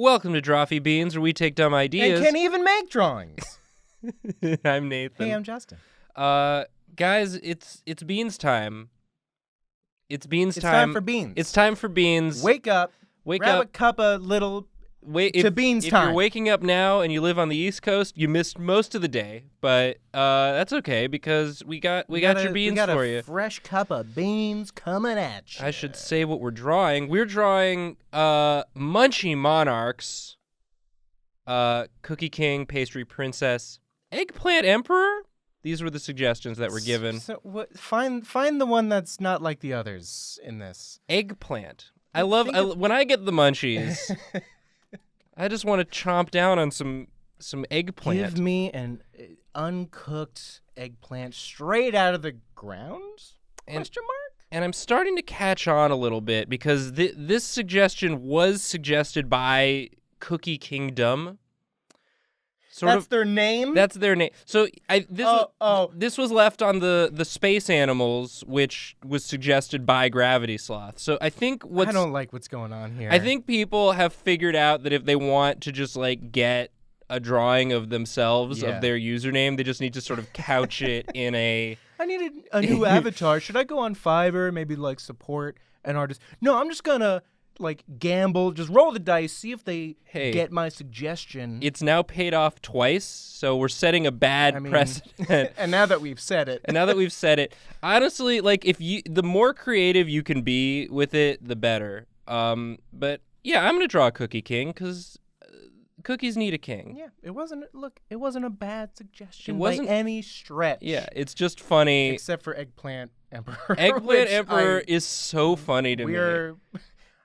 Welcome to Drawfee Beans, where we take dumb ideas. And can't even make drawings. I'm Nathan. Hey, I'm Justin. Guys, it's beans time. It's beans time. It's time for beans. It's time for beans. Wake up. Wake grab up. a cup of little If beans if time. you're waking up now and you live on the East Coast, you missed most of the day, but that's okay because we got your beans for you. We got a fresh cup of beans coming at you. I should say what we're drawing. We're drawing Munchie Monarchs, Cookie King, Pastry Princess, Eggplant Emperor. These were the suggestions that were given. So find the one that's not like the others in this. Eggplant. When I get the munchies, I just want to chomp down on some eggplant. Give me an uncooked eggplant straight out of the ground? Question mark? And I'm starting to catch on a little bit because this suggestion was suggested by Cookie Kingdom. That's their name? That's their name. So this was left on the space animals, which was suggested by Gravity Sloth. So I think I don't like what's going on here. I think people have figured out that if they want to just like get a drawing of themselves of their username, they just need to sort of couch it in a. I need a new avatar. Should I go on Fiverr, maybe like support an artist? No, I'm just gonna like gamble, just roll the dice, see if they get my suggestion. It's now paid off twice, so we're setting a bad precedent. And now that we've said it. Honestly, like the more creative you can be with it, the better. But yeah, I'm gonna draw a Cookie King because cookies need a king. Yeah, it wasn't a bad suggestion by any stretch. Yeah, it's just funny. Except for Eggplant Emperor. Eggplant Emperor is so funny to me.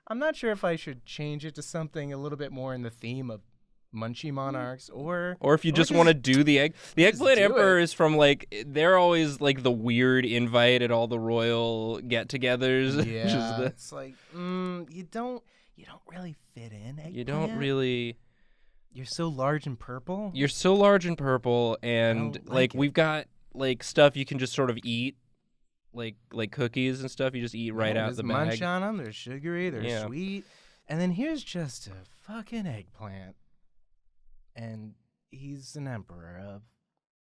I'm not sure if I should change it to something a little bit more in the theme of Munchie Monarchs or if you just want to do the Eggplant Emperor is from like they're always like the weird invite at all the royal get-togethers. Yeah, it's like you don't really fit in. Eggplant. You don't really. You're so large and purple. And like we've got like stuff you can just sort of eat. Like cookies and stuff, you just eat right out the bag. Munch on them. They're sugary. They're sweet. And then here's just a fucking eggplant, and he's an emperor of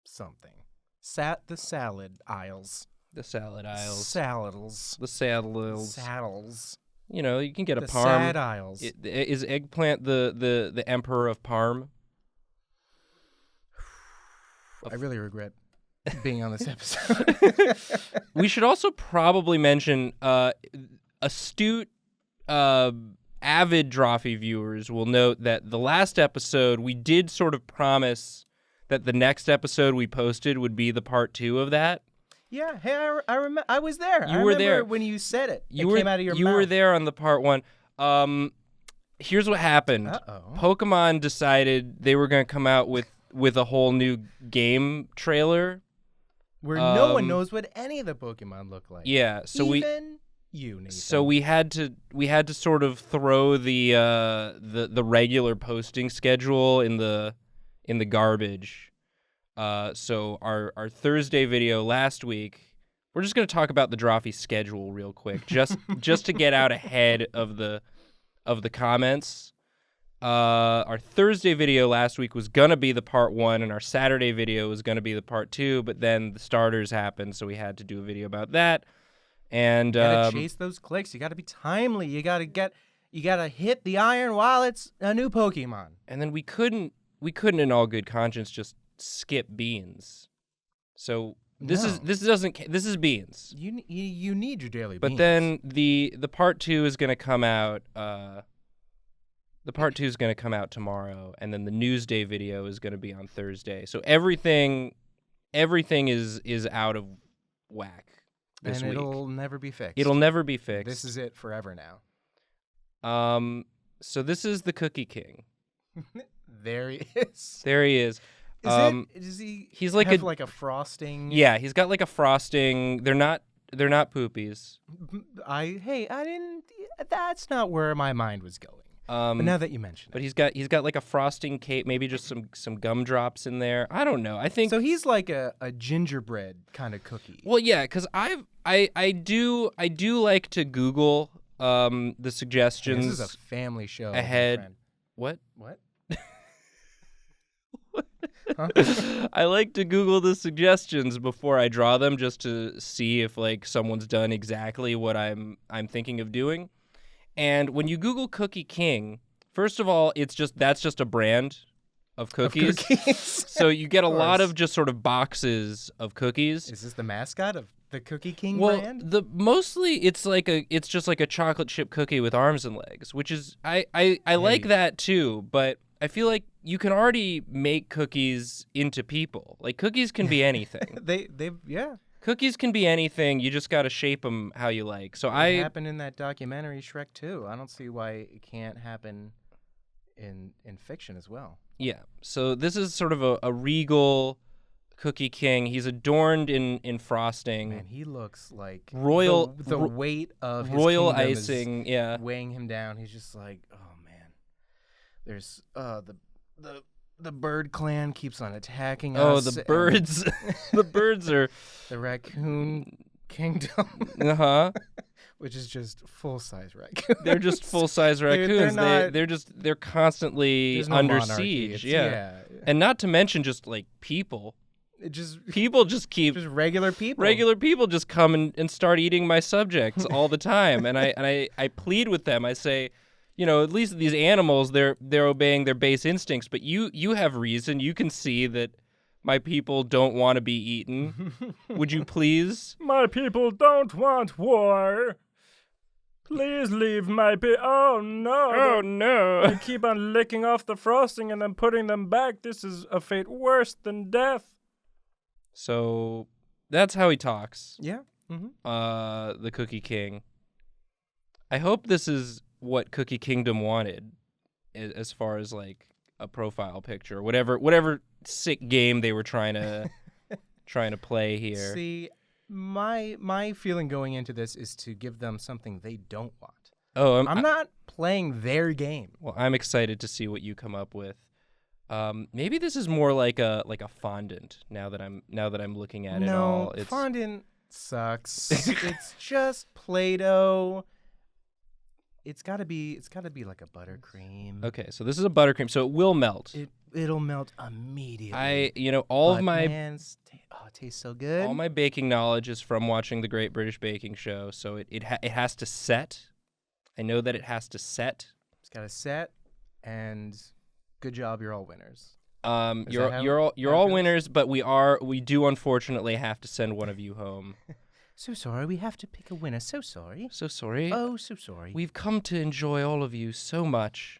something. The salad aisles. The salad aisles. Saladals. The saddles. Saddles. You know, you can get a the parm. Sad aisles. Is Eggplant the emperor of Parm? I really regret being on this episode. We should also probably mention astute, avid Drawfee viewers will note that the last episode we did sort of promise that the next episode we posted would be the part 2 of that. Yeah, hey, I remember. I was there. You were there when you said it. It came out of your mouth. You were there on the part 1. Here's what happened. Pokemon decided they were going to come out with a whole new game trailer. Where no one knows what any of the Pokemon look like. Yeah, so Even you, Nathan. So we had to sort of throw the regular posting schedule in the garbage. So our Thursday video last week, we're just going to talk about the Drawfee schedule real quick, just to get out ahead of the comments. Our Thursday video last week was going to be the part 1, and our Saturday video was going to be the part 2, but then the starters happened, so we had to do a video about that. And you gotta chase those clicks. You gotta be timely. You gotta hit the iron while it's a new Pokemon. And then we couldn't in all good conscience just skip beans. So this is beans. You need your daily beans. But then the part 2 is going to come out. The part 2 is going to come out tomorrow, and then the Newsday video is going to be on Thursday. So everything is out of whack this week. It'll never be fixed. It'll never be fixed. This is it forever now. So this is the Cookie King. There he is. There he is. Does he? He's like have like a frosting. Yeah, he's got like a frosting. They're not poopies. I didn't. That's not where my mind was going. But now that you mention it. But he's got like a frosting cake, maybe just some gumdrops in there. I don't know. I think so. He's like a gingerbread kind of cookie. Well, yeah, because I do like to Google the suggestions. This is a family show ahead. What? What? I like to Google the suggestions before I draw them, just to see if like someone's done exactly what I'm thinking of doing. And when you Google Cookie King, first of all, that's just a brand of cookies. So you get a lot of just sort of boxes of cookies. Is this the mascot of the Cookie King brand? Well, mostly it's just like a chocolate chip cookie with arms and legs, which is I like that too, but I feel like you can already make cookies into people. Like cookies can be anything. Yeah. Cookies can be anything. You just got to shape them how you like. So it happened in that documentary Shrek 2. I don't see why it can't happen in fiction as well. Yeah. So this is sort of a regal Cookie King. He's adorned in frosting. Man, he looks like royal. The weight of his royal kingdom icing. Is weighing him down. He's just like, oh man. There's the bird clan keeps on attacking us. Oh, the birds. The birds are the raccoon kingdom. Uh-huh. Which is just full-size raccoons. They're just full-size raccoons. They're constantly under siege. Yeah. And not to mention just like people. People just keep just regular people. Regular people just come and start eating my subjects all the time. And I plead with them. I say, you know, at least these animals, they're obeying their base instincts, but you have reason. You can see that my people don't want to be eaten. Would you please? My people don't want war. Please leave my Oh, no. Oh, no. You keep on licking off the frosting and then putting them back. This is a fate worse than death. So that's how he talks. Yeah. Mm-hmm. The Cookie King. I hope this is what Cookie Kingdom wanted as far as like a profile picture, whatever sick game they were trying to play here. See, my feeling going into this is to give them something they don't want. Oh, I'm not playing their game. Well, I'm excited to see what you come up with. Maybe this is more like a fondant now that I'm looking at it all. No, fondant sucks. It's just Play-Doh. It's gotta be like a buttercream. Okay, so this is a buttercream, so it will melt. It'll melt immediately. It tastes so good. All my baking knowledge is from watching the Great British Baking Show, so it has to set. I know that it has to set. It's got to set, and good job, you're all winners. You're all winners, but we do unfortunately have to send one of you home. So sorry, we have to pick a winner. So sorry. So sorry. Oh, so sorry. We've come to enjoy all of you so much.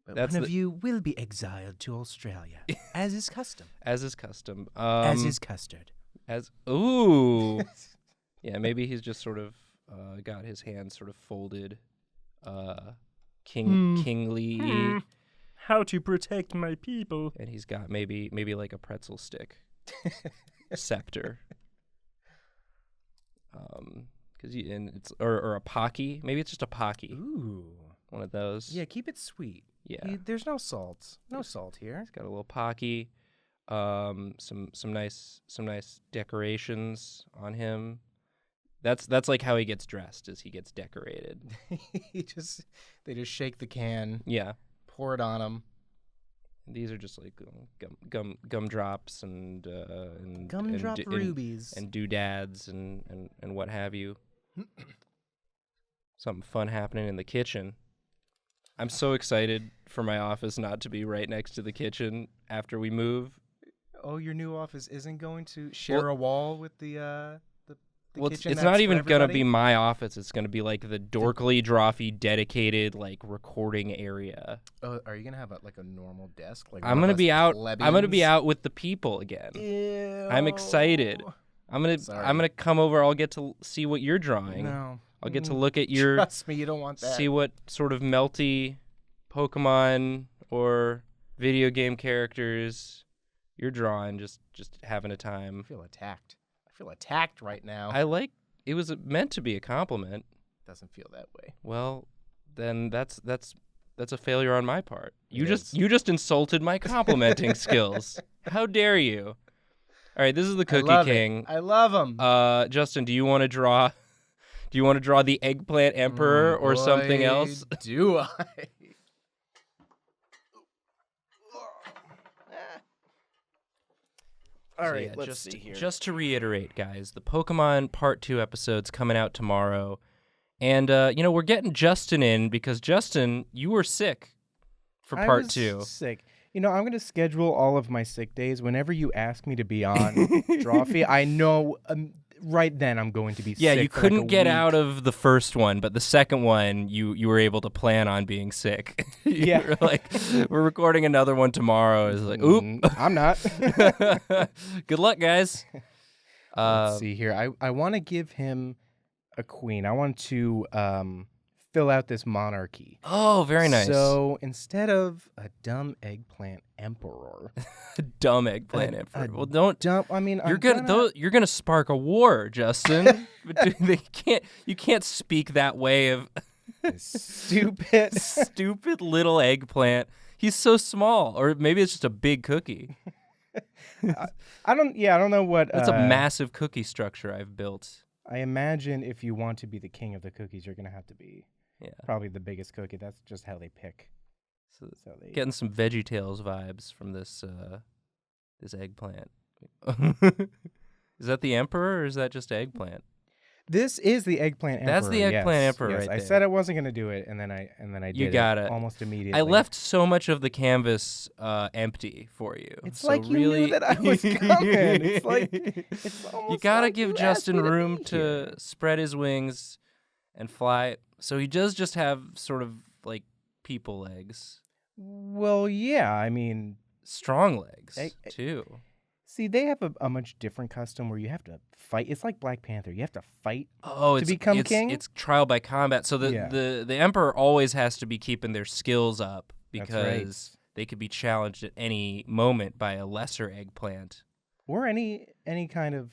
But one of you will be exiled to Australia, as is custom. As is custom. As is custard. Ooh. Yeah, maybe he's just sort of got his hands sort of folded, kingly. How to protect my people. And he's got maybe like a pretzel stick, scepter. Or a Pocky. Maybe it's just a Pocky. Ooh. One of those. Yeah, keep it sweet. Yeah. There's no salt. No salt here. It's got a little Pocky. Some nice decorations on him. That's like how he gets dressed, is he gets decorated. They just shake the can. Yeah. Pour it on him. These are just like gumdrops and gumdrop rubies and doodads and what have you. Something fun happening in the kitchen. I'm so excited for my office not to be right next to the kitchen after we move. Oh, your new office isn't going to share a wall with the kitchen? It's not even going to be my office. It's going to be like the Dorkly Drawfee dedicated like recording area. Oh, are you going to have a normal desk? Like I'm going to be out. I'm going to be out with the people again. Ew. I'm excited. I'm going to come over. I'll get to see what you're drawing. No. I'll get to look at your. Trust me, you don't want that. See what sort of melty Pokemon or video game characters you're drawing. Just having a time. I feel attacked right now. It was meant to be a compliment. Doesn't feel that way. Well, then that's a failure on my part. You just insulted my complimenting skills. How dare you? All right, this is the Cookie King. I love him. Justin, do you want to draw the Eggplant Emperor or something else? Do I? All So, right, yeah, let's see here. Just to reiterate, guys, the Pokemon Part 2 episode's coming out tomorrow. And, we're getting Justin in because, Justin, you were sick for Part 2. Sick. I'm going to schedule all of my sick days whenever you ask me to be on Drawfee. I know right then I'm going to be sick. Yeah, you for couldn't like a get week. out of the first one, but the second one, you were able to plan on being sick. Yeah. You were like, we're recording another one tomorrow. It's like, oop. I'm not. Good luck, guys. Let's see here. I want to give him a queen. I want to fill out this monarchy. Oh, very nice. So instead of a dumb eggplant emperor, dumb eggplant emperor. Well, don't. dumb. I mean, You're gonna spark a war, Justin. But you can't speak that way of stupid little eggplant. He's so small, or maybe it's just a big cookie. I don't know what. That's a massive cookie structure I've built. I imagine if you want to be the king of the cookies, you're gonna have to be probably the biggest cookie. That's just how they pick. So they getting some VeggieTales vibes from this eggplant. Is that the emperor or is that just eggplant? This is the eggplant emperor. That's the eggplant emperor yes. right there. I said I wasn't gonna do it, and then I did. You got it almost immediately. I left so much of the canvas empty for you. It's so like you really... knew that I was coming. It's almost you gotta like give you Justin asked me room be to here. spread his wings and fly. So he does just have sort of like people legs, Well, yeah. I mean, strong legs too. see, they have a much different custom where you have to fight. It's like Black Panther. You have to fight to become king. It's trial by combat. So the emperor always has to be keeping their skills up because they could be challenged at any moment by a lesser eggplant. Or any kind of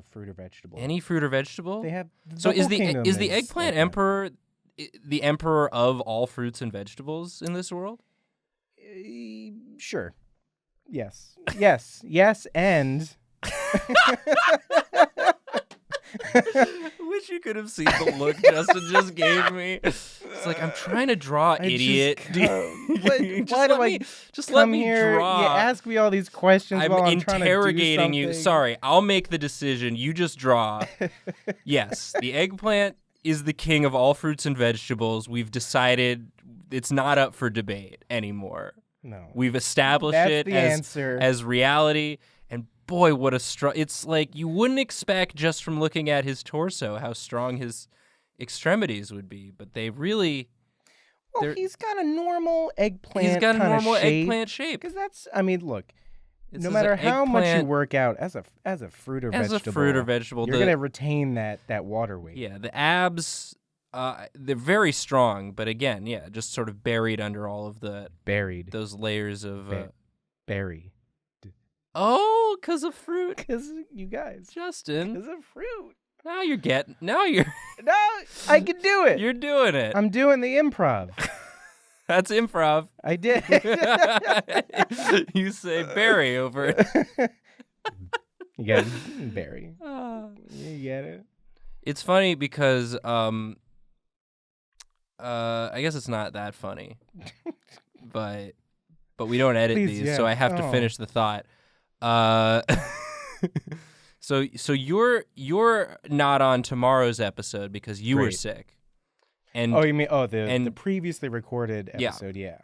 fruit or vegetable. Any fruit or vegetable? They have. So is the eggplant emperor the emperor of all fruits and vegetables in this world? Sure. Yes, and. Wish you could have seen the look Justin just gave me. It's like, I'm trying to draw, idiot. Why do I just come let me here? draw? You ask me all these questions I'm while I'm trying to do interrogating you. something. Sorry, I'll make the decision. You just draw. Yes, the eggplant is the king of all fruits and vegetables. We've decided it's not up for debate anymore. No. We've established That's it answer. as reality. And boy, what a it's like you wouldn't expect just from looking at his torso how strong his extremities would be, but they really. Well, he's got a normal eggplant. He's got a normal shape, eggplant shape. Because that's, I mean, look. It's no as matter an how much you eggplant- work out as a fruit or vegetable, you're gonna retain that water weight. Yeah, the abs, they're very strong, but again, just sort of buried under all of those layers of Berry. Oh, because of fruit. Because you guys. Justin. Because of fruit. Now you're No, I can do it. You're doing it. I'm doing the improv. That's improv. I did. You say Barry over it. You get it? Barry. You get it? It's funny because I guess it's not that funny. but we don't edit these, so I have to finish the thought. So you're not on tomorrow's episode because you were sick. And you mean the previously recorded episode? Yeah.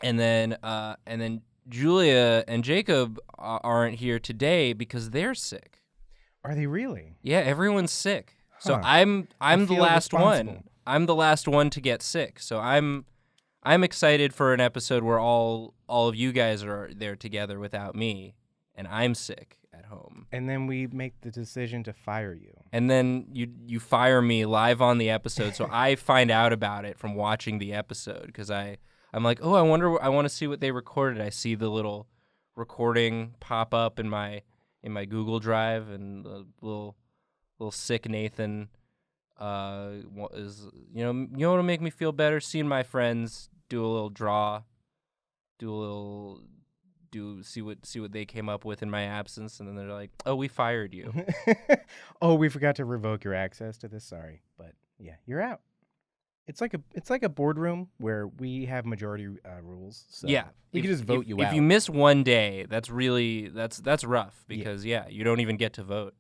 And then Julia and Jacob aren't here today because they're sick. Are they really? Yeah, everyone's sick. So I'm the last one. I'm the last one to get sick. So I'm excited for an episode where all of you guys are there together without me, and I'm sick at home. And then we make the decision to fire you. And then you fire me live on the episode, so I find out about it from watching the episode because I'm like, oh, I want to see what they recorded. I see the little recording pop up in my Google Drive, and the little sick Nathan is what'll make me feel better, seeing my friends do a little draw, see what they came up with in my absence, and then they're like, oh, we fired you. Oh, we forgot to revoke your access to this. Sorry, but yeah, you're out. It's like a boardroom where we have majority rules. So Yeah. we can just vote you out. If you miss one day, that's rough because you don't even get to vote.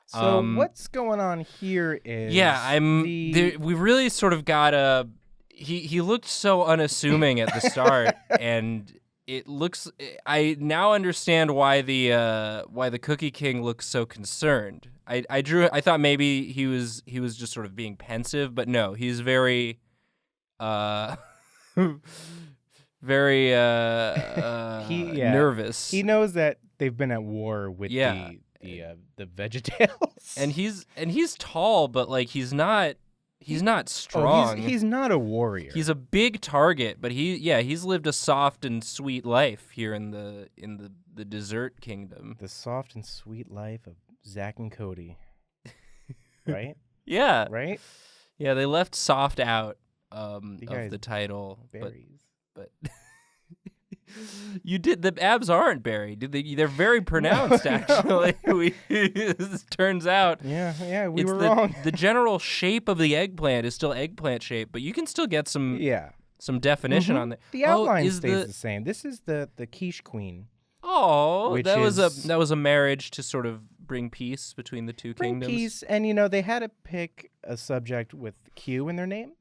So what's going on here is we really sort of got a he looked so unassuming at the start and it looks I now understand why the Cookie King looks so concerned. I thought maybe he was just sort of being pensive, but no, he's very very nervous. He knows that they've been at war with the VeggieTales. And he's tall, but like he's not strong. He's not a warrior. He's a big target, but he's lived a soft and sweet life here in the dessert kingdom. The soft and sweet life of Zach and Cody. Right? Yeah. Right? Yeah, they left soft out of the title. Berries. But you did. The abs aren't buried. They're very pronounced, actually. It turns out. Yeah, we were wrong. The general shape of the eggplant is still eggplant shape, but you can still get some definition on there. The outline stays the same. This is the quiche queen. Oh, that was a marriage to sort of bring peace between the two kingdoms. Peace, and they had to pick a subject with Q in their name,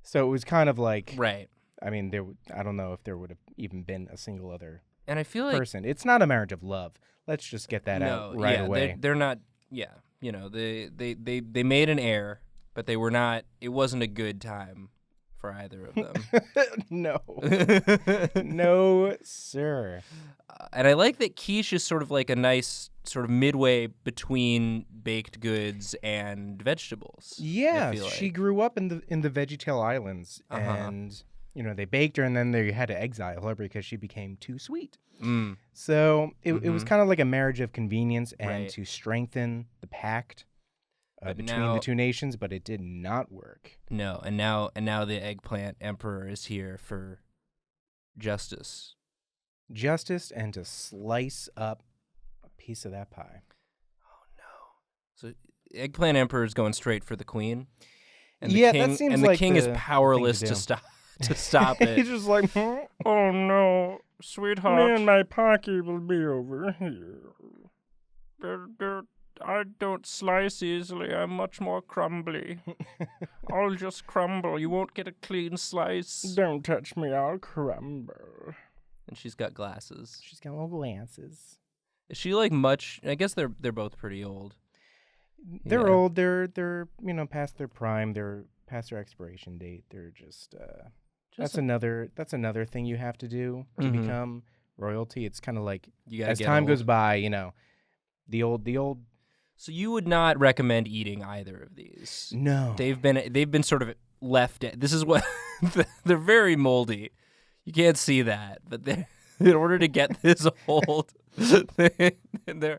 so it was kind of like right. I mean, I don't know if there would have even been a single other and I feel like person. It's not a marriage of love. Let's just get that out right away. They're not. Yeah, they made an heir, but they were not. It wasn't a good time for either of them. No, no, sir. And I like that Quiche is sort of like a nice sort of midway between baked goods and vegetables. Yeah, she grew up in the VeggieTale Islands, and they baked her, and then they had to exile her because she became too sweet. So it was kind of like a marriage of convenience and to strengthen the pact between the two nations, but it did not work. No, and now the Eggplant Emperor is here for justice. Justice and to slice up a piece of that pie. Oh no! So Eggplant Emperor is going straight for the queen. And the king, that seems and like the king is powerless to stop it. He's just like, oh no, sweetheart. Me and my pocky will be over here. I don't slice easily. I'm much more crumbly. I'll just crumble. You won't get a clean slice. Don't touch me. I'll crumble. And she's got glasses. She's got little glasses. Is she like much? I guess they're both pretty old. They're old. They're past their prime. They're past their expiration date. They're just that's another thing you have to do to become royalty. It's kind of like as time goes by, the old. So you would not recommend eating either of these? No. They've been sort of left. This is what they're very moldy. You can't see that, but in order to get this old, they're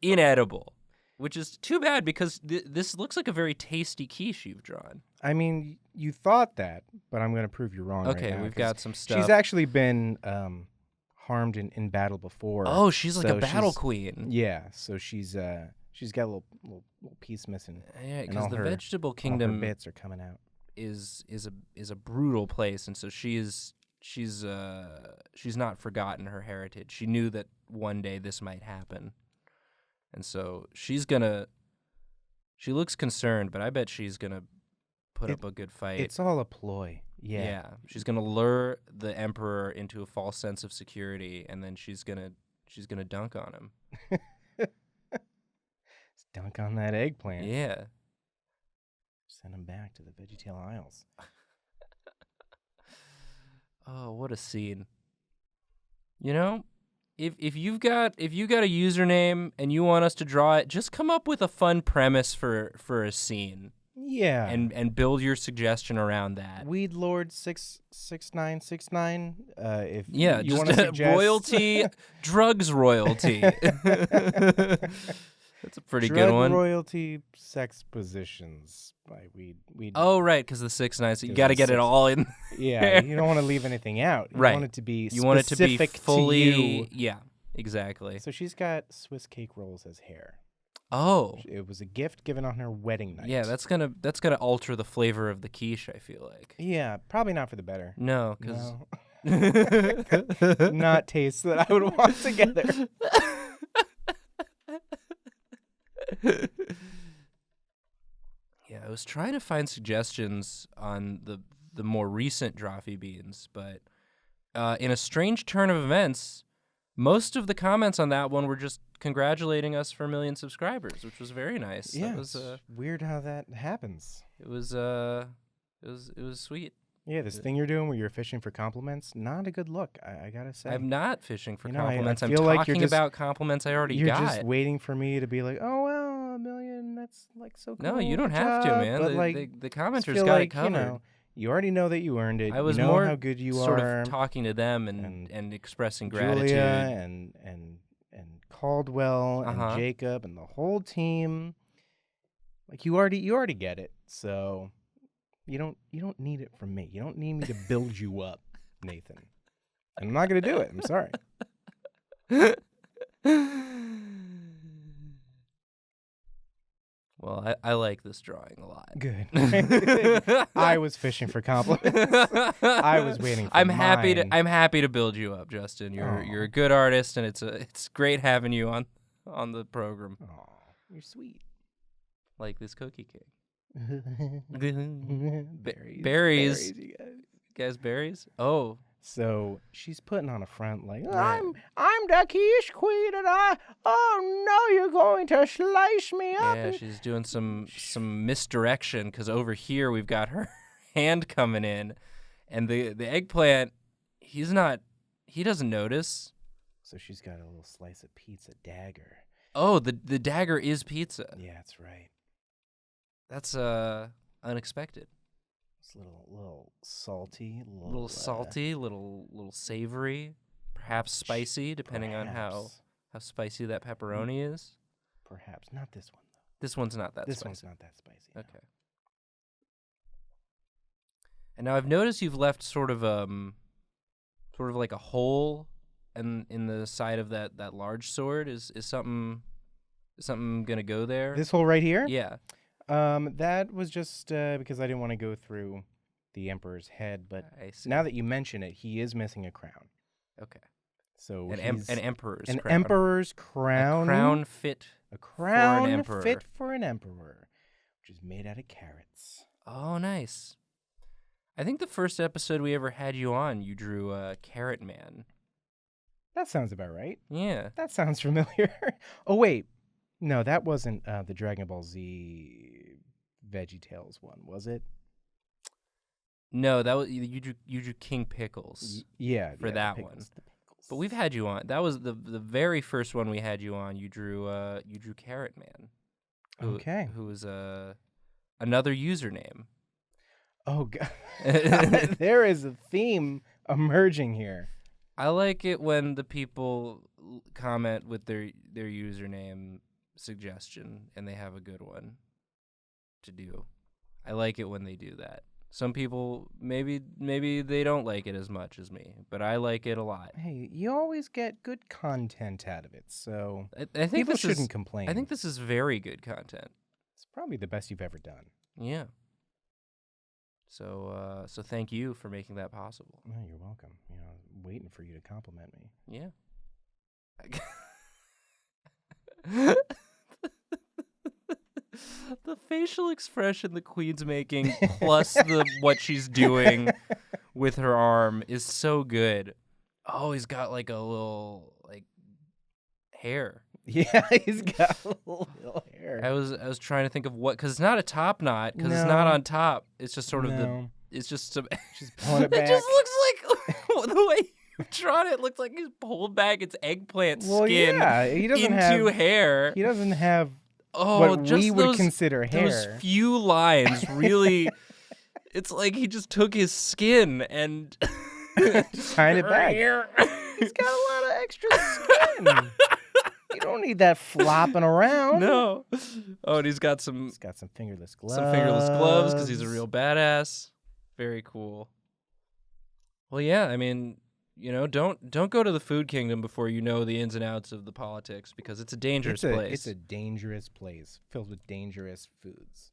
inedible, which is too bad because this looks like a very tasty quiche you've drawn. I mean, you thought that, but I'm going to prove you wrong. Okay, right now, we've got some stuff. She's actually been harmed in battle before. Oh, she's like a battle queen. Yeah, so she's got a little piece missing. Yeah, because the vegetable kingdom all her bits are coming out. Is a brutal place, and so she's not forgotten her heritage. She knew that one day this might happen, and so she looks concerned, but I bet she's gonna put up a good fight. It's all a ploy. Yeah, she's gonna lure the emperor into a false sense of security, and then she's gonna dunk on him. Dunk on that eggplant. Yeah. Send him back to the VeggieTale Isles. Oh, what a scene! If you've got a username and you want us to draw it, just come up with a fun premise for a scene. Yeah. And build your suggestion around that. Weed Lord 66969. If you just want to suggest royalty, drugs royalty. That's a pretty good one. Royalty, sex positions by Weed. Oh, right, because the 6 9. You got to get it all in. Yeah, you don't want to leave anything out. You want it to be you want it to be fully. To you. Yeah, exactly. So she's got Swiss cake rolls as hair. Oh. It was a gift given on her wedding night. Yeah, that's gonna alter the flavor of the quiche, I feel like. Yeah, probably not for the better. No, because not tastes that I would want together. Yeah, I was trying to find suggestions on the more recent Drawfee beans, but in a strange turn of events, most of the comments on that one were just congratulating us for 1 million subscribers, which was very nice. Yeah, that was weird how that happens. It was sweet. Yeah, this thing you're doing where you're fishing for compliments, not a good look, I gotta say. I'm not fishing for You know, compliments. I I'm feel like talking you're just, about compliments I already you're got. You're just waiting for me to be like, oh, well, 1 million, that's like so cool. No, you don't have to, man. But The commenters feel got like, it covered. You know, you already know that you earned it. I was you know more how good you sort are. of talking to them and expressing gratitude. Julia and Caldwell and Jacob and the whole team. Like you already get it. So you don't need it from me. You don't need me to build you up, Nathan. And I'm not gonna do it. I'm sorry. Well, I like this drawing a lot. Good. I was fishing for compliments. I was waiting for I'm mine. happy to build you up, Justin. You're a good artist, and it's great having you on the program. Oh, you're sweet. Like this Cookie King. Berries. You guys, berries? Oh. So she's putting on a front like, I'm the quiche queen, and no, you're going to slice me up. Yeah, she's doing some misdirection because over here we've got her hand coming in, and the eggplant, he doesn't notice. So she's got a little slice of pizza dagger. Oh, the dagger is pizza. Yeah, that's right. That's unexpected. It's a little salty, little salty, little savory, perhaps spicy, depending on how spicy that pepperoni is. Perhaps not this one though. This one's not that. This one's not that spicy. Okay. No. And now I've noticed you've left sort of like a hole, in the side of that large sword. Is something gonna go there? This hole right here? Yeah. That was just because I didn't want to go through the Emperor's head, but now that you mention it, he is missing a crown. Okay. So an emperor's crown. An emperor's crown. A crown fit for an emperor. Fit for an emperor, which is made out of carrots. Oh, nice. I think the first episode we ever had you on, you drew Carrot Man. That sounds about right. Yeah. That sounds familiar. Oh, wait. No, that wasn't the Dragon Ball Z VeggieTales one, was it? No, that was you drew King Pickles. Yeah, for that pickles, one. But we've had you on. That was the very first one we had you on. You drew Carrot Man. Who was another username. Oh God. There is a theme emerging here. I like it when the people comment with their username suggestion and they have a good one to do. I like it when they do that. Some people maybe they don't like it as much as me, but I like it a lot. Hey, you always get good content out of it, so I think people shouldn't complain. I think this is very good content. It's probably the best you've ever done. Yeah. So thank you for making that possible. No, you're welcome. You know, I'm waiting for you to compliment me. Yeah. The facial expression the Queen's making plus what she's doing with her arm is so good. Oh, he's got like a little hair. Yeah, he's got a little hair. I was trying to think of what, because it's not a top knot, because it's not on top. It's just sort of it's just some. She's pulling it back. It just looks like the way you've drawn it looks like he's pulled back its eggplant skin he doesn't into hair. He doesn't have what just we would consider hair. Those few lines really. It's like he just took his skin and tied it back. He's got a lot of extra skin. You don't need that flopping around. No. Oh, and he's got some fingerless gloves. Some fingerless gloves because he's a real badass. Very cool. Well, yeah, I mean, don't go to the food kingdom before you know the ins and outs of the politics, because it's a dangerous place. It's a dangerous place filled with dangerous foods.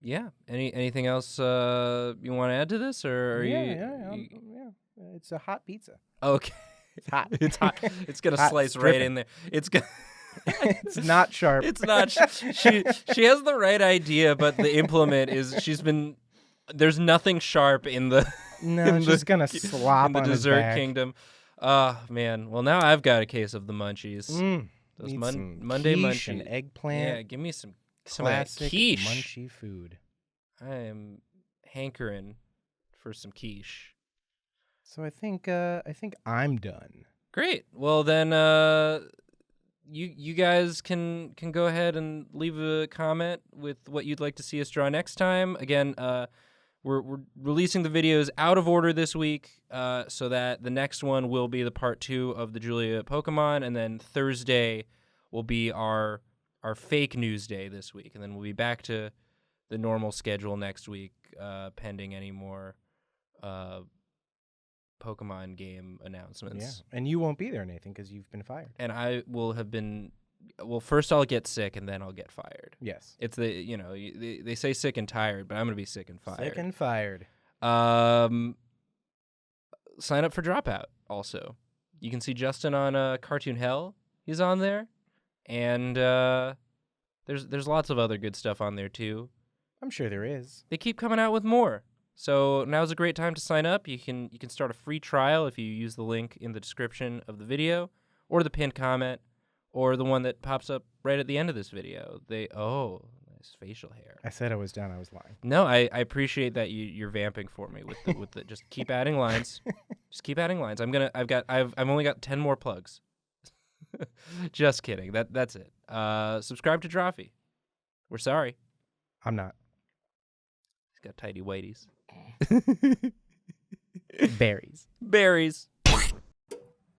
Yeah. Anything else you want to add to this, or are yeah. It's a hot pizza. Okay. It's hot. It's hot. It's gonna Hot, slice it's right dripping. in there. It's gonna. It's not sharp. It's not. She has the right idea, but the implement is there's nothing sharp in the. No, it's just gonna slop in the on his dessert back. kingdom. Man. Well, now I've got a case of the munchies. Those Need some Monday quiche munchies. and eggplant. Yeah, give me some of that Classic quiche. munchy food. I am hankering for some quiche. So I think I'm done. Great. Well, then you guys can go ahead and leave a comment with what you'd like to see us draw next time. Again, we're releasing the videos out of order this week, so that the next one will be the part 2 of the Julia Pokemon, and then Thursday will be our fake news day this week, and then we'll be back to the normal schedule next week, pending any more Pokemon game announcements. Yeah, and you won't be there, Nathan, because you've been fired. And I will have been. Well, first I'll get sick, and then I'll get fired. Yes. It's they say sick and tired, but I'm gonna be sick and fired. Sick and fired. Sign up for Dropout. Also, you can see Justin on Cartoon Hell. He's on there, and there's lots of other good stuff on there too. I'm sure there is. They keep coming out with more. So now's a great time to sign up. You can start a free trial if you use the link in the description of the video, or the pinned comment, or the one that pops up right at the end of this video. Nice facial hair. I said I was done. I was lying. No, I appreciate that you're vamping for me with the just keep adding lines. Just keep adding lines. I've only got 10 more plugs. Just kidding. That's it. Subscribe to Drawfee. We're sorry. I'm not. He's got tidy whities. Berries. Berries.